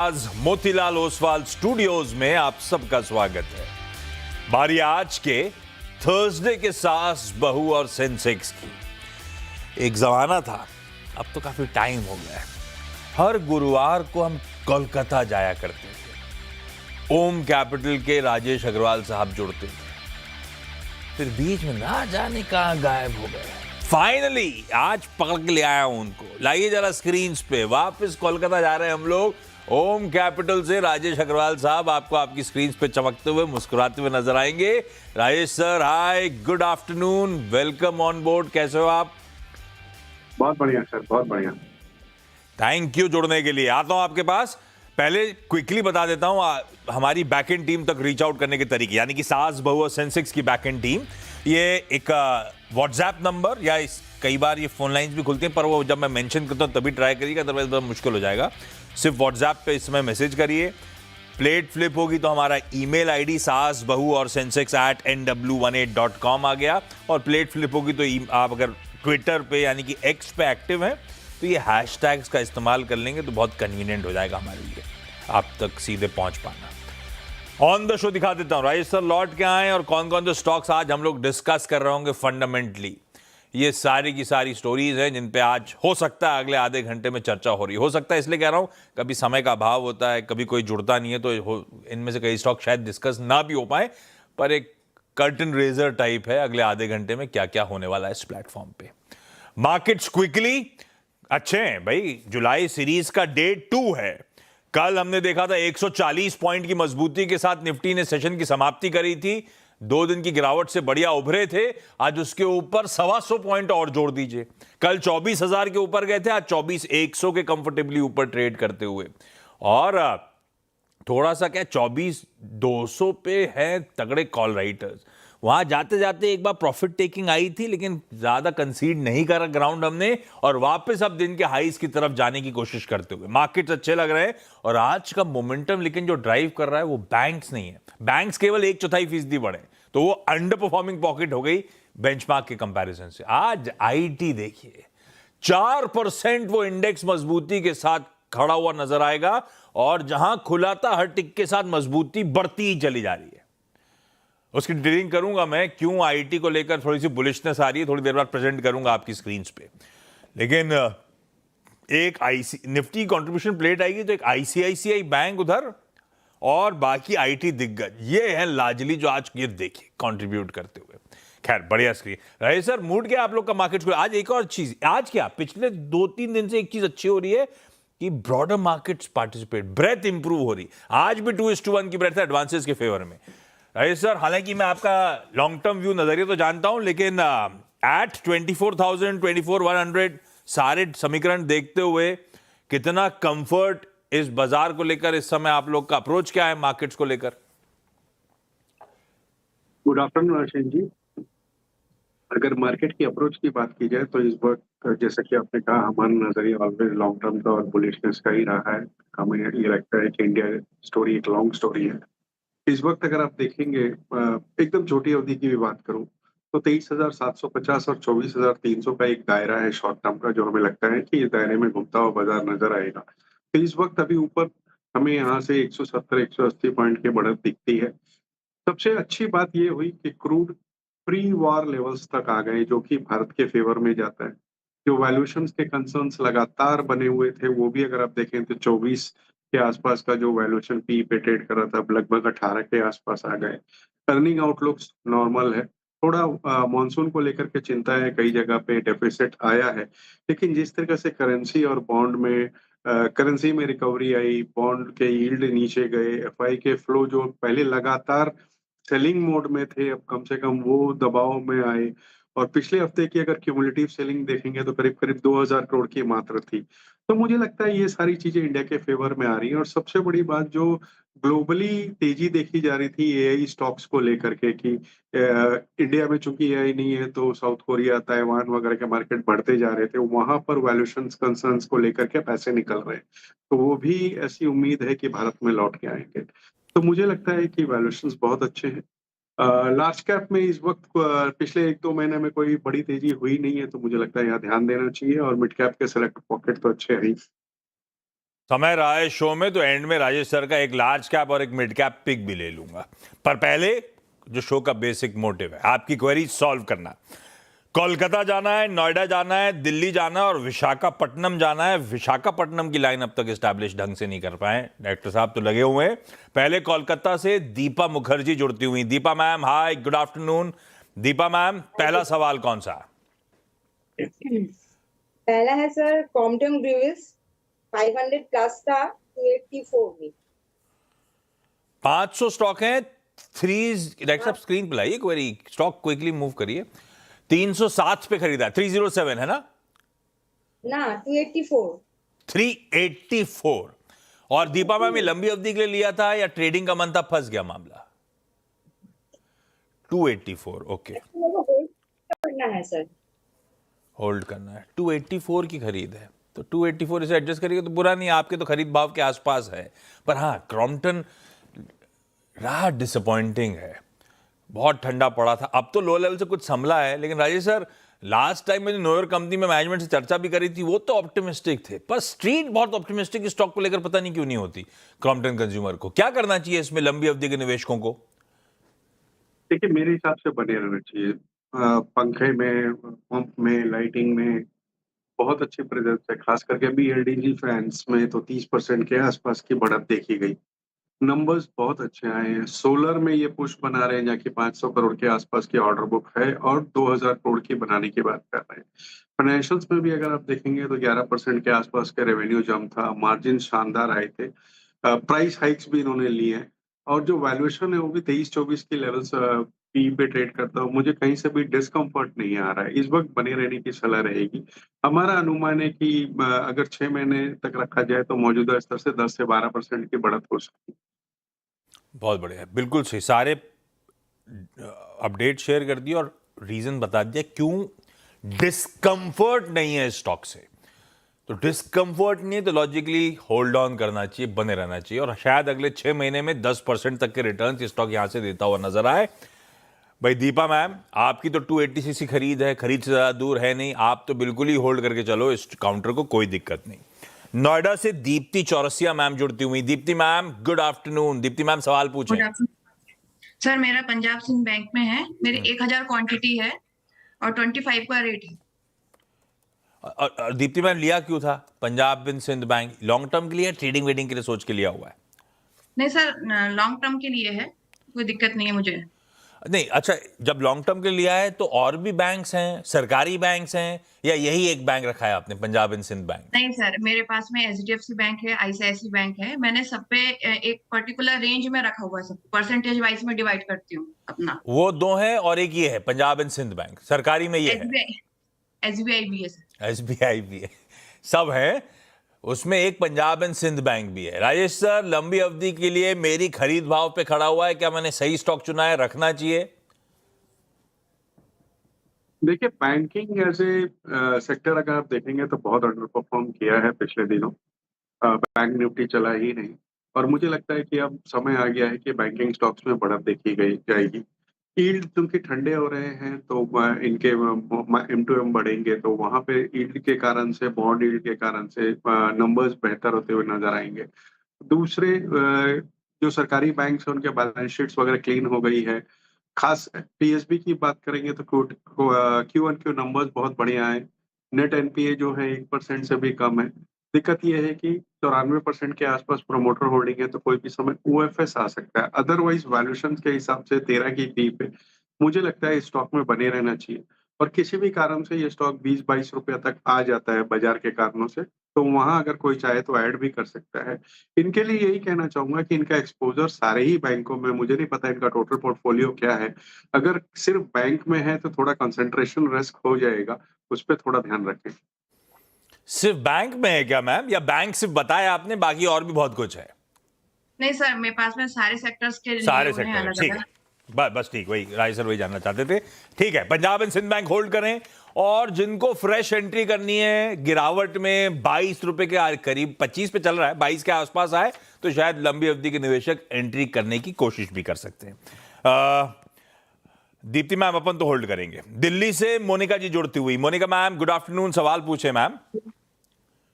आज मोतीलाल ओसवाल स्टूडियोज में आप सबका स्वागत है। बारी आज के थर्सडे के सास बहू और सेंसेक्स की। एक जमाना था, अब तो काफी टाइम हो गया है, हर गुरुवार को हम कोलकाता जाया करते थे। ओम कैपिटल के राजेश अग्रवाल साहब जुड़ते थे, फिर बीच में ना जाने कहां गायब हो गए। फाइनली आज पकड़ के ले आया हूं उनको। लाइए जरा स्क्रीन पे, वापस कोलकाता जा रहे हैं हम लोग। ओम कैपिटल से राजेश अग्रवाल साहब आपको आपकी स्क्रीन पे चमकते हुए मुस्कुराते हुए नजर आएंगे। Rajesh sir, hi, good afternoon, welcome on board. कैसे हो आप? बहुत बढ़िया सर, बहुत बढ़िया। थैंक यू जुड़ने के लिए। आता हूं आपके पास। पहले क्विकली बता देता हूं हमारी बैकएंड टीम तक रीच आउट करने के तरीके, यानी कि सास बहू और सेंसेक्स की बैकएंड टीम। ये एक व्हाट्सएप नंबर या कई बार ये फोन लाइंस भी खुलती हैं, पर वो जब मैं मेंशन करता हूं तभी ट्राई करिएगा, अदरवाइज बहुत मुश्किल हो जाएगा। सिर्फ व्हाट्सएप पे इस समय मैसेज करिए। प्लेट फ्लिप होगी तो हमारा ईमेल आईडी सास बहू और सेंसेक्स @nw18.com आ गया। और प्लेट फ्लिप होगी तो आप अगर ट्विटर पे यानी कि एक्स पे एक्टिव हैं तो ये हैशटैग्स का इस्तेमाल कर लेंगे तो बहुत कन्वीनियंट हो जाएगा हमारे लिए आप तक सीधे पहुंच पाना। ऑन द शो दिखा देता हूं, राजेश सर लौट के आए और कौन कौन से स्टॉक्स आज हम लोग डिस्कस कर रहे होंगे फंडामेंटली। ये सारी की सारी स्टोरीज हैं जिन पे आज हो सकता है अगले आधे घंटे में चर्चा हो रही हो सकता है, इसलिए कह रहा हूं कभी समय का अभाव होता है, कभी कोई जुड़ता नहीं है, तो इनमें से कई स्टॉक शायद डिस्कस ना भी हो पाए, पर एक कर्टन रेजर टाइप है अगले आधे घंटे में क्या क्या होने वाला है इस प्लेटफॉर्म पे। मार्केट्स क्विकली अच्छे हैं भाई। जुलाई सीरीज का डे 2 है। कल हमने देखा था 140 पॉइंट की मजबूती के साथ निफ्टी ने सेशन की समाप्ति करी थी। 2 दिन की गिरावट से बढ़िया उभरे थे, आज उसके ऊपर 125 पॉइंट और जोड़ दीजिए। कल 24,000 के ऊपर गए थे, आज 24,100 के कंफर्टेबली ऊपर ट्रेड करते हुए। और थोड़ा सा क्या 24,200 पे है तगड़े कॉल राइटर्स। वहां जाते जाते एक बार प्रॉफिट टेकिंग आई थी, लेकिन ज्यादा कंसीड नहीं करा ग्राउंड हमने, और वापस अब दिन के हाईज की तरफ जाने की कोशिश करते हुए मार्केट्स अच्छे लग रहे हैं। और आज का मोमेंटम लेकिन जो ड्राइव कर रहा है वो बैंक्स नहीं है। बैंक्स केवल 1/4% बढ़े, तो वो अंडर परफॉर्मिंग पॉकेट हो गई बेंचमार्क के कंपैरिजन से। आज आईटी देखिए 4% वो इंडेक्स मजबूती के साथ खड़ा हुआ नजर आएगा, और जहां खुला था हर टिक के साथ मजबूती बढ़ती ही चली जा रही है। उसकी डिटेलिंग करूंगा मैं, क्यों आईटी को लेकर थोड़ी सी बुलिशनेस आ रही है, थोड़ी देर बाद प्रेजेंट करूंगा आपकी स्क्रीन पे। लेकिन एक निफ्टी कंट्रीब्यूशन प्लेट आएगी तो एक आईसीआईसीआई बैंक उधर और बाकी आईटी दिग्गज, ये है लाजली जो आज ये देखिए कंट्रीब्यूट करते हुए। खैर बढ़िया स्क्रीन रहे सर। मूड क्या आप लोग का मार्केट को? आज एक और चीज, आज क्या पिछले 2-3 दिन से एक चीज अच्छी हो रही है कि broader markets participate, breadth improve हो रही। आज भी 2:1 की ब्रेथ है एडवांसेस के फेवर में। राजेश सर, हालांकि मैं आपका लॉन्ग टर्म व्यू नजरिया तो जानता हूं, लेकिन एट 24,000 24,100 सारे समीकरण देखते हुए कितना कंफर्ट इस बाजार को लेकर इस समय आप लोग का अप्रोच क्या है मार्केट्स को लेकर? Good afternoon Ashish ji. अगर मार्केट की अप्रोच की बात की जाए तो इस वक्त जैसा कि आपने कहा, हमारा नजरिया ऑलवेज लॉन्ग टर्म का और बुलिशनेस का ही रहा है। हमें ये लगता है कि इंडिया स्टोरी एक लॉन्ग स्टोरी है। इस वक्त अगर आप देखेंगे, एकदम छोटी अवधि की भी बात करूं तो 23,750 और 24,300 का एक दायरा है शॉर्ट टर्म का, जो हमें लगता है कि इस दायरे में घूमता हुआ बाजार नजर आएगा। तो इस वक्त अभी ऊपर हमें यहाँ से 170-180 पॉइंट की बढ़त दिखती है। सबसे अच्छी बात ये हुई कि क्रूड प्री वॉर लेवल्स तक आ गए, जो कि भारत के फेवर में जाता है। जो वैल्यूएशंस के कंसर्न्स लगातार बने हुए थे, वो भी अगर आप देखें तो 24 के आसपास का जो वैल्यूएशन पी पे ट्रेड कर रहा था, लगभग 18 के आसपास आ गए। अर्निंग आउटलुक्स नॉर्मल है। थोड़ा मॉनसून को लेकर के चिंता है, कई जगह पे डेफिसिट आया है, लेकिन जिस तरीके से करेंसी और बॉन्ड में करेंसी में रिकवरी आई, बॉन्ड के यील्ड नीचे गए, एफआई के फ्लो जो पहले लगातार सेलिंग मोड में थे, अब कम से कम वो दबाव में आए। और पिछले हफ्ते की अगर क्यूमुलेटिव सेलिंग देखेंगे तो करीब करीब 2,000 करोड़ की मात्रा थी। तो मुझे लगता है ये सारी चीजें इंडिया के फेवर में आ रही हैं। और सबसे बड़ी बात जो ग्लोबली तेजी देखी जा रही थी एआई स्टॉक्स को लेकर के, कि इंडिया में चूंकि एआई नहीं है तो साउथ कोरिया, ताइवान वगैरह के मार्केट बढ़ते जा रहे थे, वहां पर वैल्यूएशन कंसर्न्स को लेकर के पैसे निकल रहे हैं। तो वो भी ऐसी उम्मीद है कि भारत में लौट के आएंगे। तो मुझे लगता है कि वैल्यूएशंस बहुत अच्छे हैं। लार्ज कैप में इस वक्त पिछले 1-2 महीने में कोई बड़ी तेजी हुई नहीं है, तो मुझे लगता है यहाँ ध्यान देना चाहिए। और मिड कैप के सेलेक्ट पॉकेट तो अच्छे हैं ही। समय रहा है शो में तो एंड में राजेश सर का एक लार्ज कैप और एक मिड कैप पिक भी ले लूंगा, पर पहले जो शो का बेसिक मोटिव है आपकी क्वेरी सॉल्व करना। कोलकाता जाना है, नोएडा जाना है, दिल्ली जाना है और विशाखापट्टनम जाना है। विशाखापट्टनम की लाइन अब तक एस्टैब्लिश ढंग से नहीं कर पाए, डायरेक्टर साहब तो लगे हुए हैं। पहले कोलकाता से दीपा मुखर्जी जुड़ती हुई। दीपा मैम, हाय, गुड आफ्टरनून। दीपा मैम, पहला सवाल कौन सा? पहला है सर क्रॉम्पटन ग्रीव्स 500 प्लस था 284 में। 500 स्टॉक है। डायरेक्टर साहब स्क्रीन पे लाइए क्वेरी, स्टॉक क्विकली मूव करिए। 307 पे खरीदा, 307 है ना? 284। 384। और दीपा मैम ये लंबी अवधि के लिए लिया था या ट्रेडिंग का मन था, फंस गया मामला? 284, ओके। करना है सर, होल्ड करना है। 284 की खरीद है तो 284 इसे एडजस्ट करिए तो बुरा नहीं, आपके तो खरीद भाव के आसपास है। पर हाँ, क्रॉम्पटन रहा डिसअपॉइंटिंग है, बहुत ठंडा पड़ा था। अब तो लो लेवल से कुछ संभला है, लेकिन राजेश सर लास्ट टाइम मैंने नोयर कंपनी में मैनेजमेंट से चर्चा भी करी थी, वो तो ऑप्टिमिस्टिक थे, पर स्ट्रीट बहुत ऑप्टिमिस्टिक स्टॉक को लेकर पता नहीं क्यों नहीं होती। क्रॉम्पटन कंज्यूमर को क्या करना चाहिए इसमें लंबी अवधि के निवेशकों को? देखिए, मेरे हिसाब से बने रहना चाहिए। पंखे में, पंप में, लाइटिंग में बहुत अच्छी प्रेजेंस है। खास करके अभी एलडीजी फैंस में तो 30% के आसपास की बढ़त देखी गई। नंबर्स बहुत अच्छे आए हैं। सोलर में ये पुश बना रहे हैं, जहाँ की 500 करोड़ के आसपास की ऑर्डर बुक है और 2000 करोड़ की बनाने की बात कर रहे हैं। फाइनेंशियल्स में भी अगर आप देखेंगे तो 11% के आसपास के रेवेन्यू जंप था, मार्जिन शानदार आए थे। प्राइस हाइक्स भी इन्होंने लिए हैं और जो वैल्यूएशन है वो भी 23-24 की लेवल्स पी पे ट्रेड करता हूँ। मुझे कहीं से भी डिस्कम्फर्ट नहीं आ रहा है। इस वक्त बने रहने की सलाह रहेगी। हमारा अनुमान है कि अगर 6 महीने तक रखा जाए तो मौजूदा स्तर से 10 से 12% की बढ़त हो सकती है। बहुत बढ़िया, बिल्कुल सही। सारे अपडेट शेयर कर दिए और रीजन बता दिया क्यों डिस्कंफर्ट नहीं है स्टॉक से। तो डिस्कंफर्ट नहीं है तो लॉजिकली होल्ड ऑन करना चाहिए, बने रहना चाहिए और शायद अगले 6 महीने में 10% तक के रिटर्न स्टॉक यहां से देता हुआ नजर आए। भाई दीपा मैम, आपकी तो 280 खरीद है, खरीद से ज्यादा दूर है नहीं, आप तो बिल्कुल ही होल्ड करके चलो इस काउंटर को, कोई दिक्कत नहीं। नोएडा से दीप्ति चौरसिया मैम जुड़ती हुई। Deepti ma'am, good afternoon. Deepti ma'am, सवाल पूछें। सर, मेरा पंजाब सिंध बैंक में है, मेरे 1000 क्वांटिटी है और 25 का रेट है। और दीप्ति मैम, लिया क्यों था Punjab and Sindh bank? Long term के लिए, ट्रेडिंग वेडिंग के लिए सोच के लिया हुआ है? नहीं सर, लॉन्ग टर्म के लिए है, कोई दिक्कत नहीं है मुझे। नहीं, अच्छा, जब लॉन्ग टर्म के लिए लिया है तो और भी बैंक्स हैं, सरकारी बैंक्स हैं, या यही एक बैंक रखा है आपने, पंजाब एंड सिंध बैंक? नहीं सर, मेरे पास में एचडीएफसी बैंक है, आईसीआईसी बैंक है। मैंने सब पे एक पर्टिकुलर रेंज में रखा हुआ है, सब परसेंटेज वाइज में डिवाइड करती हूँ अपना। वो दो हैं और एक ये है पंजाब एंड सिंध बैंक, सरकारी में ये है। एसबीआई भी है सर। एसबीआई भी है, सब है उसमें, एक पंजाब एंड सिंध बैंक भी है। राजेश सर, लंबी अवधि के लिए मेरी खरीद भाव पे खड़ा हुआ है, क्या मैंने सही स्टॉक चुना है, रखना चाहिए? देखिए, बैंकिंग एज ए सेक्टर अगर आप देखेंगे तो बहुत अंडर परफॉर्म किया है पिछले दिनों। बैंक निफ्टी चला ही नहीं और मुझे लगता है कि अब समय आ गया है कि बैंकिंग स्टॉक्स में बढ़त देखी गई जाएगी। यील्ड क्योंकि ठंडे हो रहे हैं तो इनके M2M बढ़ेंगे, तो वहां पे यील्ड के कारण से, बॉन्ड यील्ड के कारण से नंबर्स बेहतर होते हुए नजर आएंगे। दूसरे जो सरकारी बैंक है उनके बैलेंस शीट्स वगैरह क्लीन हो गई है। खास पीएसबी की बात करेंगे तो Q1Q नंबर्स बहुत बढ़िया है। नेट एनपीए जो है 1% से भी कम है। दिक्कत यह है कि 94% के आसपास प्रोमोटर होल्डिंग है, तो कोई भी समय ओएफएस आ सकता है। अदरवाइज वैल्यूएशन के हिसाब से 13 की पी पे मुझे लगता है स्टॉक में बने रहना चाहिए। और किसी भी कारण से ये स्टॉक 20-22 रुपया तक आ जाता है बाजार के कारणों से, तो वहां अगर कोई चाहे तो ऐड भी कर सकता है। इनके लिए यही कहना चाहूंगा कि इनका एक्सपोजर सारे ही बैंकों में, मुझे नहीं पता इनका टोटल पोर्टफोलियो क्या है, अगर सिर्फ बैंक में है तो थोड़ा कंसंट्रेशन रिस्क हो जाएगा, उस पर थोड़ा ध्यान रखें। सिर्फ बैंक में है क्या मैम, या बैंक सिर्फ बताया आपने, बाकी और भी बहुत कुछ है? नहीं सर, मेरे पास में सारे सेक्टर्स के लिए सारे उन्हें सेक्टर, अलग ठीक है, बस ठीक, वही राय सर वही जानना चाहते थे। ठीक है, Punjab and Sindh bank hold करें। और जिनको फ्रेश एंट्री करनी है, गिरावट में 22 रुपए के करीब, 25 पे चल रहा है, 22 के आसपास आए तो शायद लंबी अवधि के निवेशक एंट्री करने की कोशिश भी कर सकते हैं। दीप्ति मैम, अपन तो होल्ड करेंगे। दिल्ली से मोनिका जी जुड़ती हुई। मोनिका मैम, गुड आफ्टरनून, सवाल पूछे ma'am.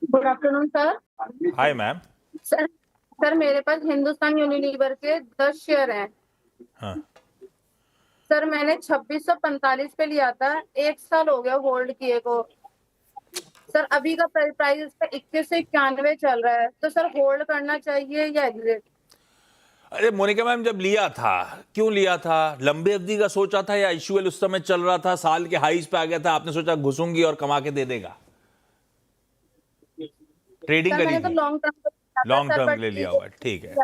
Good afternoon sir. Hi ma'am. Sir sir मेरे पास हिंदुस्तान यूनिलीवर के 10 शेयर हैं। हाँ, सर मैंने 2645 पे लिया था, 1 साल हो गया होल्ड किए को। सर अभी का प्राइस इसका 2191 चल रहा है, तो सर होल्ड करना चाहिए या एग्जिट? अरे मोनिका मैम, जब लिया था क्यों लिया था? लंबी अवधि का सोचा था या इशूएल उस समय चल रहा था, साल के हाईज पे आ गया था, आपने सोचा घुसूंगी और कमा के दे देगा? ट्रेडिंग सर करी मैंने तो थी? लॉन्ग टर्म लॉन्ग टर्म के लिए लिया हुआ है, ठीक है।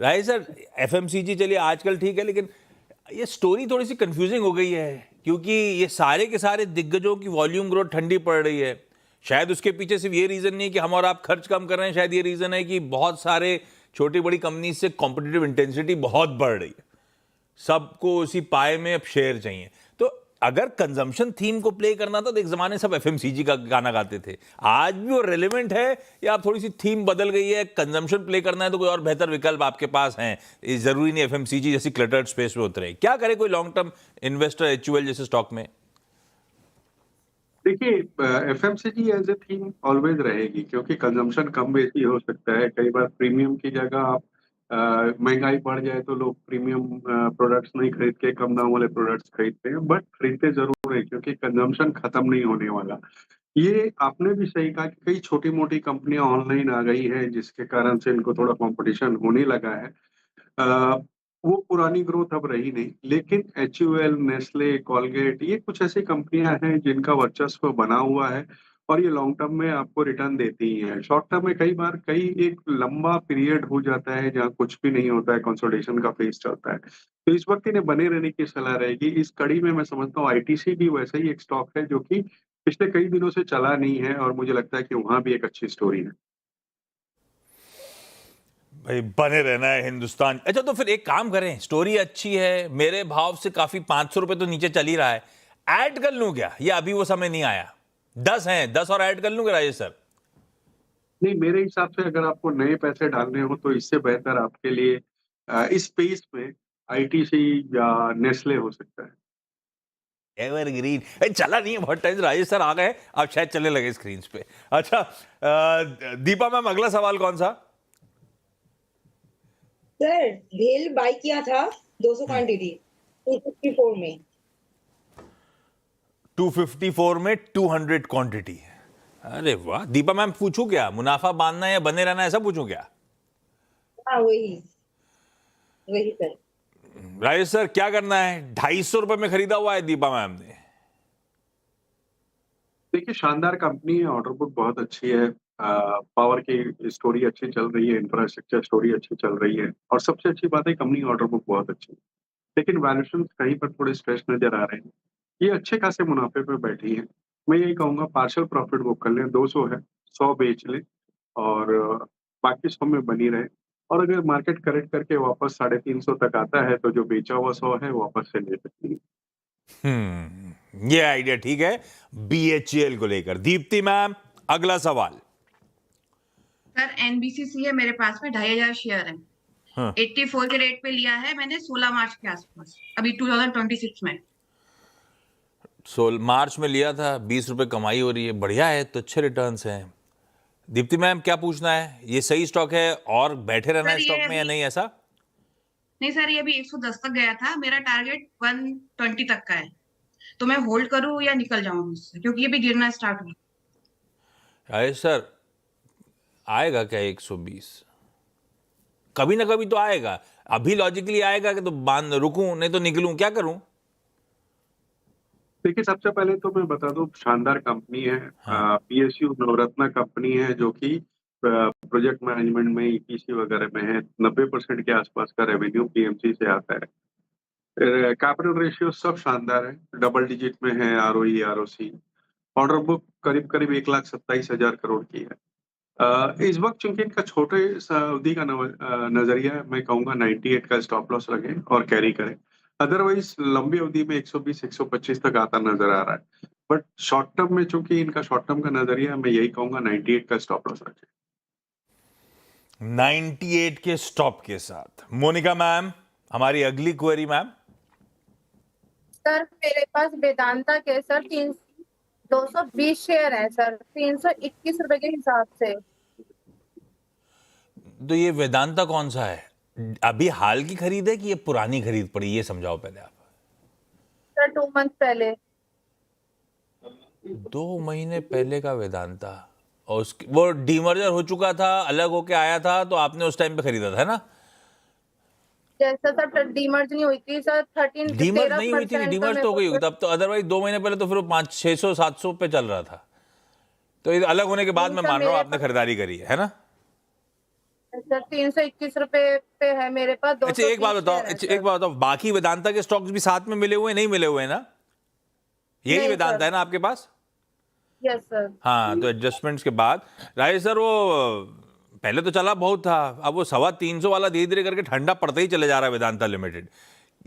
राइट सर, एफएमसीजी चलिए आजकल ठीक है, लेकिन ये स्टोरी थोड़ी सी कंफ्यूजिंग हो गई है, क्योंकि ये सारे के सारे दिग्गजों की वॉल्यूम ग्रोथ ठंडी पड़ रही है। शायद उसके पीछे सिर्फ ये रीजन नहीं है कि हम और आप खर्च कम कर रहे हैं, शायद ये रीजन है कि बहुत सारे छोटी बड़ी कंपनी से कॉम्पिटिटिव इंटेंसिटी बहुत बढ़ रही है, सबको उसी पाए में अब शेयर चाहिए। तो अगर कंजम्पशन थीम को प्ले करना था तो एक जमाने सब एफएमसीजी का गाना गाते थे, आज भी वो रेलेवेंट है या आप थोड़ी सी थीम बदल गई है? कंजम्पशन प्ले करना है तो कोई और बेहतर विकल्प आपके पास हैं, ये जरूरी नहीं एफएमसीजी जैसी क्लटर्ड स्पेस में उतरे। क्या करे कोई लॉन्ग टर्म इन्वेस्टर एचयूएल जैसे स्टॉक में? देखिए, FMCG as a theme always रहेगी, क्योंकि कंजम्पशन कम बेसी हो सकता है। कई बार प्रीमियम की जगह आप महंगाई बढ़ जाए तो लोग प्रीमियम प्रोडक्ट्स नहीं खरीद के कम दाम वाले प्रोडक्ट्स खरीदते हैं, बट खरीदते जरूर है क्योंकि कंजम्पशन खत्म नहीं होने वाला। ये आपने भी सही कहा कि कई छोटी मोटी कंपनियां ऑनलाइन आ गई है, जिसके कारण से इनको थोड़ा कंपटीशन होने लगा है। अ, वो पुरानी ग्रोथ अब रही नहीं, लेकिन एचयूएल, नेस्ले, कोलगेट, ये कुछ ऐसी कंपनियां हैं जिनका वर्चस्व बना हुआ है और ये लॉन्ग टर्म में आपको रिटर्न देती ही हैं। शॉर्ट टर्म में कई बार एक लंबा पीरियड हो जाता है जहाँ कुछ भी नहीं होता है, कंसोलिडेशन का फेज चलता है। तो इस वक्त इन्हें बने रहने की सलाह रहेगी। इस कड़ी में मैं समझता हूँ आईटीसी भी वैसा ही एक स्टॉक है जो कि पिछले कई दिनों से चला नहीं है और मुझे लगता है कि वहां भी एक अच्छी स्टोरी है। भाई बने रहना है हिंदुस्तान। अच्छा, तो फिर एक काम करें, स्टोरी अच्छी है, मेरे भाव से काफी 500 रुपए तो नीचे चल ही रहा है, ऐड कर लूं क्या या अभी वो समय नहीं आया? 10 हैं, 10 और ऐड कर लूं क्या राजेश सर? नहीं, मेरे हिसाब से अगर आपको नए पैसे डालने हो तो इससे बेहतर आपके लिए इस स्पेस में आईटीसी या नेस्ले हो सकता है। एवरग्रीन चला नहीं है बहुत टाइम से, राजेश सर आ गए, अब शायद चलने लगे स्क्रीन पे। अच्छा, दीपा मैम अगला सवाल कौन सा? सर भेल बाय किया था 200 क्वांटिटी 254 में। 254 में 200 क्वांटिटी। अरे वाह दीपा मैम, पूछूं क्या, मुनाफा बांधना है या बने रहना है, ऐसा पूछूं क्या? हाँ वही वही सर। राजेश सर क्या करना है? 250 रुपए में खरीदा हुआ है दीपा मैम ने। देखिए, शानदार कंपनी है, ऑर्डर बुक बहुत अच्छी है, पावर की स्टोरी अच्छी चल रही है, इंफ्रास्ट्रक्चर स्टोरी अच्छी चल रही है और सबसे अच्छी बात है कंपनी ऑर्डर बुक बहुत अच्छी है। लेकिन वैल्यूएशन कहीं पर थोड़े स्ट्रेस नजर आ रहे हैं। ये अच्छे खासे मुनाफे पे बैठी है। मैं यही कहूंगा पार्शियल प्रॉफिट बुक कर लें, 200 है, 100 बेच लें और बाकी 100 में बनी रहे। और अगर मार्केट करेक्ट करके वापस 350 तक आता है तो जो बेचा हुआ 100 है वापस से ले सकती है। ये आइडिया ठीक है बीएचईएल को लेकर। दीप्ति मैम अगला सवाल। सर एनबीसीसी है मेरे पास में, 2500 शेयर है। हाँ। 84 के रेट पे लिया है मैंने 16 मार्च के आसपास, अभी 2026 में। मार्च में लिया था, 20 रुपए कमाई हो रही है, बढ़िया है, तो अच्छे रिटर्न्स हैं। दीप्ति मैम क्या पूछना है, ये सही स्टॉक है और बैठे रहना है स्टॉक में या नहीं, ऐसा? नहीं सर, ये अभी 110 तक गया था, मेरा टारगेट 120 तक का है, तो मैं होल्ड करूं या निकल जाऊं इससे, क्योंकि ये भी गिरना स्टार्ट हुआ। राजेश सर आएगा क्या 120? कभी ना कभी तो आएगा, अभी लॉजिकली आएगा कि तो बांध रुकूं, नहीं तो निकलूं, क्या करूं? देखिए, सबसे पहले तो मैं बता दूं, शानदार कंपनी है। हाँ। पीएसयू नवरत्ना कंपनी है जो कि प्रोजेक्ट मैनेजमेंट में, ईपीसी वगैरह में है। 90% के आसपास का रेवेन्यू पीएमसी से आता है। कैपिटल रेशियो सब शानदार है, डबल डिजिट में है, आरओई, आरओसी। ऑर्डर बुक करीब करीब 1,27,000 करोड़ की है। इस वक्त चूंकि इनका छोटे अवधि का नजरिया है, मैं कहूंगा 98 का स्टॉप लॉस रखें और कैरी करें। अदरवाइज लंबी अवधि में 120-125 तक आता नजर आ रहा है, बट शॉर्ट टर्म में चूंकि इनका शॉर्ट टर्म का नजरिया है, मैं यही कहूंगा 98 का स्टॉप लॉस रखें। 98 के स्टॉप के साथ। मोनिका मैम हमारी अगली क्वेरी मैम। सर मेरे पास वेदांता के सर 220 शेयर है सर, 321 रुपए के हिसाब से। तो ये वेदांता कौन सा है? अभी हाल की खरीद है कि ये पुरानी खरीद पड़ी, ये समझाओ पहले आप। सर 2 मंथ पहले। 2 महीने पहले का वेदांता, और उसकी वो डीमर्जर हो चुका था, अलग होके आया था, तो आपने उस टाइम पे खरीदा था, है ना? जैसा सर डीमर्ज नहीं हुई थी सर, 13 डीमर्ज नहीं हुई थी, 13% का डीमर्ज मेरे तो हो को गई होगी तब तो, अदरवाइज 2 महीने पहले तो फिर 500-600-700 पे चल रहा था। तो ये अलग होने के बाद नहीं मैं सर, मान रहा हूँ मेरे आपने खरीदारी करी है ना? सर 321 रुपए पे है मेरे पास। अच्छा एक बात बताओ, बाकी वेदांता के स्टॉक्स भी साथ में मिले हुए नहीं मिले हुए ना? यही नहीं वेदांता सर। है ना आपके पास? Yes sir. हाँ, तो एडजस्टमेंट्स के बाद राजेश सर, वो पहले तो चला बहुत था, अब वो 325 वाला धीरे धीरे करके ठंडा पड़ता ही चले जा रहा है वेदांता लिमिटेड।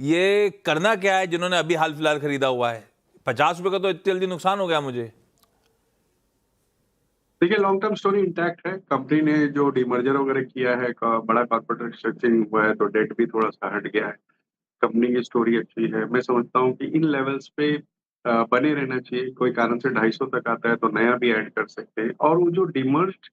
ये करना क्या है जिन्होंने अभी हाल फिलहाल खरीदा हुआ है? 50 रुपए का तो इतनी जल्दी नुकसान हो गया मुझे। देखिए, लॉन्ग टर्म स्टोरी इंटैक्ट है। कंपनी ने जो डीमर्जर वगैरह किया है, बड़ा कॉर्पोरेट रिस्ट्रक्चरिंग हुआ है, तो डेट भी थोड़ा सा हट गया है। कंपनी की स्टोरी अच्छी है। मैं समझता हूँ कि इन लेवल्स पे बने रहना चाहिए। कोई कारण से 250 तक आता है तो नया भी ऐड कर सकते हैं। और वो जो डीमर्ज्ड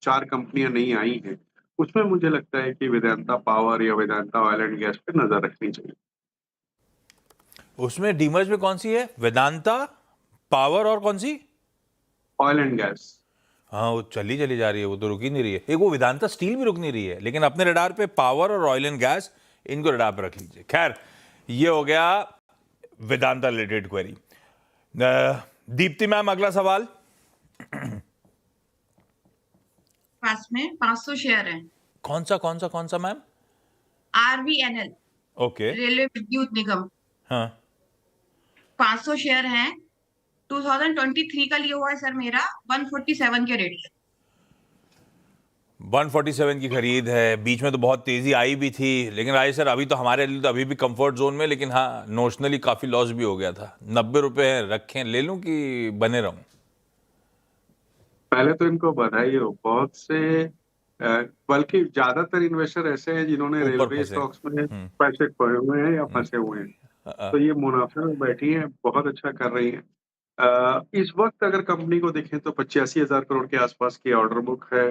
4 कंपनियां नहीं आई हैं, उसमें मुझे लगता है कि वेदांता पावर या वेदांता ऑयल एंड गैस पे नजर रखनी चाहिए। उसमें डीमर्ज में कौन सी है? वेदांता, पावर और कौन सी? Oil and gas. हाँ, वो चली जा रही है, वो तो रुक ही नहीं रही है। एक वो वेदांता स्टील भी रुक नहीं रही है, लेकिन अपने रडार पे पावर और ऑयल एंड गैस, इनको रडार पे रख लीजिए। खैर, ये हो गया Vedanta related query. Deepti ma'am, अगला सवाल। पास में 500 शेयर है। कौन सा मैम? RVNL, okay. रेलवे विद्युत निगम। हाँ, 500 शेयर हैं। 2023 का लिया हुआ है सर मेरा, 147 के रेट से। 147 की खरीद है। बीच में तो बहुत तेजी आई भी थी, लेकिन राजेश सर अभी तो हमारे लिए तो अभी भी कंफर्ट जोन में, लेकिन हाँ, नोशनली काफी लॉस भी हो गया था। 90 रुपए हैं, रखें, ले लूं कि बने रहूं? पहले तो इनको बधाई हो। बहुत से बल्कि ज्यादातर इन्वेस्टर ऐसे हैं जिन्होंने ऊपर रेलवे फंसे। स्टॉक्स में पैसे खोए हुए हैं या फंसे हुए हैं। तो ये मुनाफे में बैठी हैं, बहुत अच्छा कर रही हैं। इस वक्त अगर कंपनी को देखें तो 85,000 करोड़ के आसपास की ऑर्डर बुक है।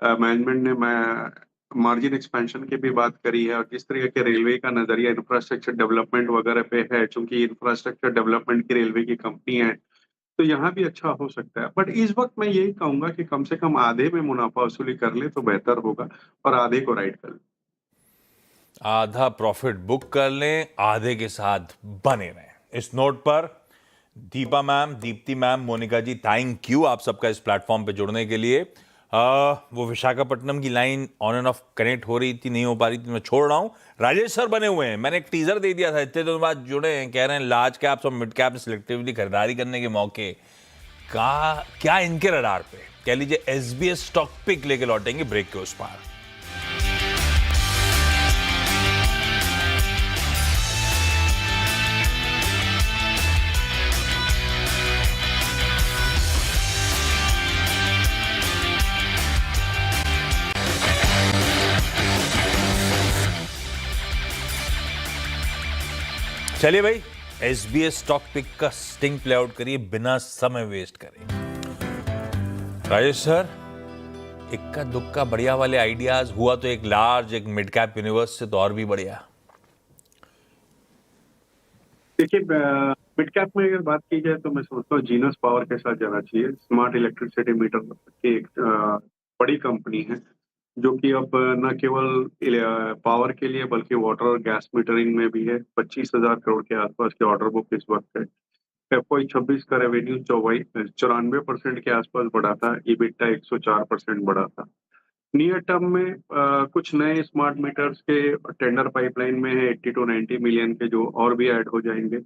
मैनेजमेंट ने मार्जिन एक्सपेंशन की भी बात करी है, और जिस तरीके के रेलवे का नजरिया इंफ्रास्ट्रक्चर डेवलपमेंट वगैरह पे है, चूंकि इंफ्रास्ट्रक्चर डेवलपमेंट की रेलवे की कंपनी है, तो यहाँ भी अच्छा हो सकता है। बट इस वक्त मैं यही कहूंगा कि कम से कम आधे में मुनाफा वसूली कर ले तो बेहतर होगा, और आधे को राइट कर ले। आधा प्रॉफिट बुक कर लें, आधे के साथ बने रहें। इस नोट पर Deepa ma'am, Deepti ma'am, Monika ji, thank you आप सबका इस प्लेटफॉर्म पे जुड़ने के लिए। वो विशाखापट्टनम की line on end of connect हो रही थी, नहीं हो पा रही थी, मैं छोड़ रहा हूं। राजेश सर बने हुए हैं, मैंने एक टीजर दे दिया था, इतने दिनों बाद जुड़े हैं, कह रहे हैं लार्ज कैप्स और मिड कैप सिलेक्टिवली खरीदारी करने के मौके का क्या इनके रडार पे, कह लीजिए एसबीएस स्टॉक पिक लेके लौटेंगे ब्रेक के उस पार। चलिए भाई, एसबीएस स्टॉक पिक का स्टिंग प्ले आउट करिए बिना समय वेस्ट करे। राजेश सर, इक्का दुक्का बढ़िया वाले आइडियाज, हुआ तो एक लार्ज एक मिड कैप यूनिवर्स से तो और भी बढ़िया। देखिए, मिड कैप में अगर बात की जाए तो मैं सोचता हूँ जीनस पावर के साथ जाना चाहिए। स्मार्ट इलेक्ट्रिसिटी मीटर की एक बड़ी कंपनी है, जो कि अब न केवल पावर के लिए बल्कि वाटर और गैस मीटरिंग में भी है। 25,000 करोड़ के आसपास की ऑर्डर बुक इस वक्त है। FY26 का रेवेन्यू 94% के आसपास बढ़ा था। EBITDA 104% बढ़ा था। नियर टर्म में कुछ नए स्मार्ट मीटर्स के टेंडर पाइपलाइन में है, 80 to 90 मिलियन के, जो और भी ऐड हो जाएंगे।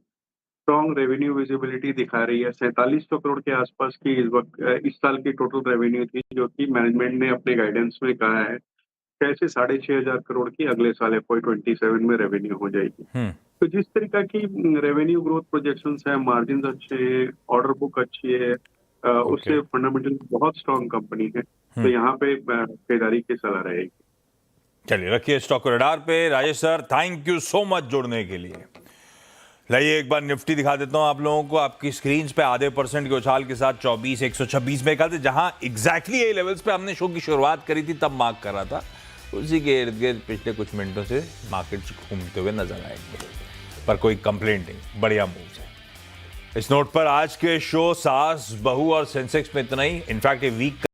स्ट्रॉन्ग रेवेन्यू विजिबिलिटी दिखा रही है। 4700 करोड़ के आसपास की इस साल की टोटल रेवेन्यू थी, जो कि मैनेजमेंट ने अपने गाइडेंस में कहा है 6,000 से 6,500 करोड़ की अगले साल FY27 में रेवेन्यू हो जाएगी। तो जिस तरीका की रेवेन्यू ग्रोथ प्रोजेक्शंस है, मार्जिन अच्छे हैं, ऑर्डर बुक अच्छी है, उससे फंडामेंटल बहुत स्ट्रॉन्ग कंपनी है। तो यहाँ पे खरीदारी की सलाह रहेगी। चलिए, रखिए स्टॉक रडार पे। Rajesh sir, thank you so much जुड़ने के लिए। लाइए एक बार निफ्टी दिखा देता हूं आप लोगों को आपकी स्क्रीन पे आधे % के उछाल के साथ 24,126 में कहा था, जहां एग्जैक्टली यही लेवल्स पे हमने शो की शुरुआत करी थी तब मार्क कर रहा था, उसी के इर्द गिर्द पिछले कुछ मिनटों से मार्केट घूमते हुए नजर आएंगे, पर कोई कंप्लेंट नहीं, बढ़िया मूव है। इस नोट पर आज के शो सास बहू और सेंसेक्स में इतना ही। इनफैक्ट ये वीक